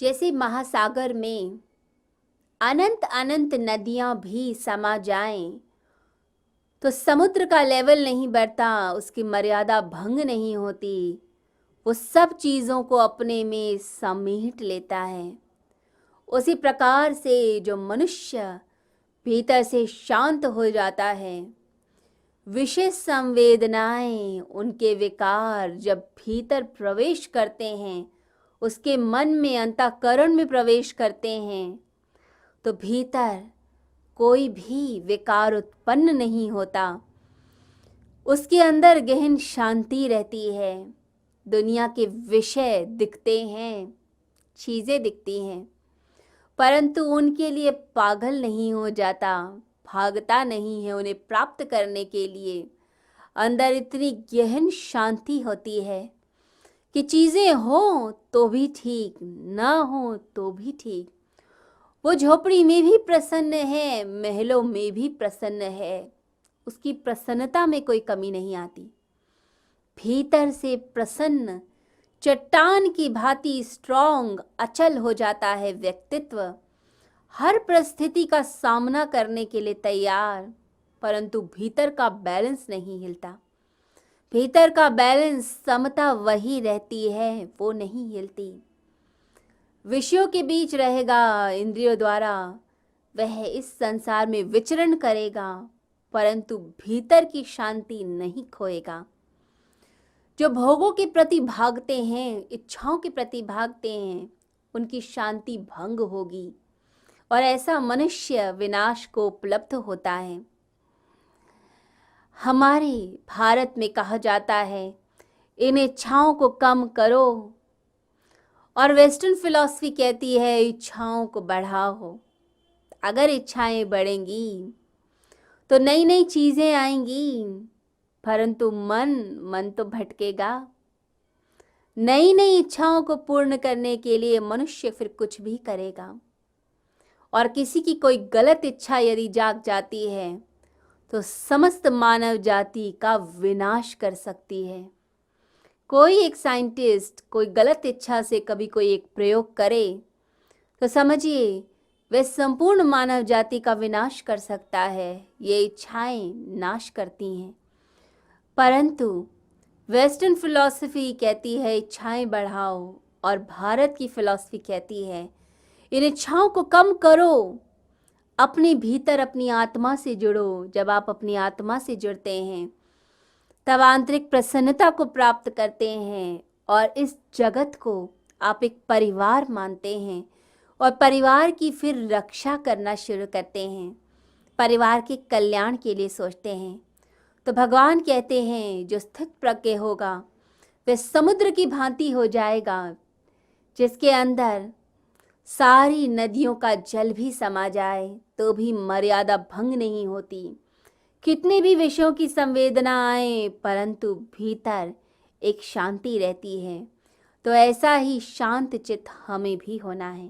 जैसे महासागर में अनंत अनंत नदियां भी समा जाएं तो समुद्र का लेवल नहीं बढ़ता, उसकी मर्यादा भंग नहीं होती। वो सब चीज़ों को अपने में समेट लेता है। उसी प्रकार से जो मनुष्य भीतर से शांत हो जाता है, विशेष संवेदनाएं, उनके विकार जब भीतर प्रवेश करते हैं, उसके मन में अंतःकरण में प्रवेश करते हैं, तो भीतर कोई भी विकार उत्पन्न नहीं होता। उसके अंदर गहन शांति रहती है। दुनिया के विषय दिखते हैं, चीज़ें दिखती हैं, परंतु उनके लिए पागल नहीं हो जाता, भागता नहीं है उन्हें प्राप्त करने के लिए। अंदर इतनी गहन शांति होती है कि चीज़ें हों तो भी ठीक, ना हो तो भी ठीक। वो झोपड़ी में भी प्रसन्न है, महलों में भी प्रसन्न है। उसकी प्रसन्नता में कोई कमी नहीं आती। भीतर से प्रसन्न, चट्टान की भांति स्ट्रॉन्ग, अचल हो जाता है व्यक्तित्व। हर परिस्थिति का सामना करने के लिए तैयार, परंतु भीतर का बैलेंस नहीं हिलता। भीतर का बैलेंस, समता वही रहती है, वो नहीं हिलती। विषयों के बीच रहेगा इंद्रियों द्वारा, वह इस संसार में विचरण करेगा, परंतु भीतर की शांति नहीं खोएगा। जो भोगों के प्रति भागते हैं, इच्छाओं के प्रति भागते हैं, उनकी शांति भंग होगी और ऐसा मनुष्य विनाश को उपलब्ध होता है। हमारे भारत में कहा जाता है, इन इच्छाओं को कम करो, और वेस्टर्न फिलॉसफी कहती है इच्छाओं को बढ़ाओ। अगर इच्छाएं बढ़ेंगी तो नई नई चीज़ें आएंगी, परंतु मन तो भटकेगा। नई नई इच्छाओं को पूर्ण करने के लिए मनुष्य फिर कुछ भी करेगा, और किसी की कोई गलत इच्छा यदि जाग जाती है तो समस्त मानव जाति का विनाश कर सकती है। कोई एक साइंटिस्ट कोई गलत इच्छा से कभी कोई एक प्रयोग करे तो समझिए वह संपूर्ण मानव जाति का विनाश कर सकता है। ये इच्छाएं नाश करती हैं, परंतु वेस्टर्न फिलॉसफी कहती है इच्छाएं बढ़ाओ, और भारत की फिलॉसफी कहती है इन इच्छाओं को कम करो। अपने भीतर अपनी आत्मा से जुड़ो। जब आप अपनी आत्मा से जुड़ते हैं तब आंतरिक प्रसन्नता को प्राप्त करते हैं, और इस जगत को आप एक परिवार मानते हैं, और परिवार की फिर रक्षा करना शुरू करते हैं, परिवार के कल्याण के लिए सोचते हैं। तो भगवान कहते हैं जो स्थित प्रज्ञ होगा वह समुद्र की भांति हो जाएगा, जिसके अंदर सारी नदियों का जल भी समा जाए तो भी मर्यादा भंग नहीं होती। कितने भी विषयों की संवेदना आए, परंतु भीतर एक शांति रहती है। तो ऐसा ही शांत चित्त हमें भी होना है।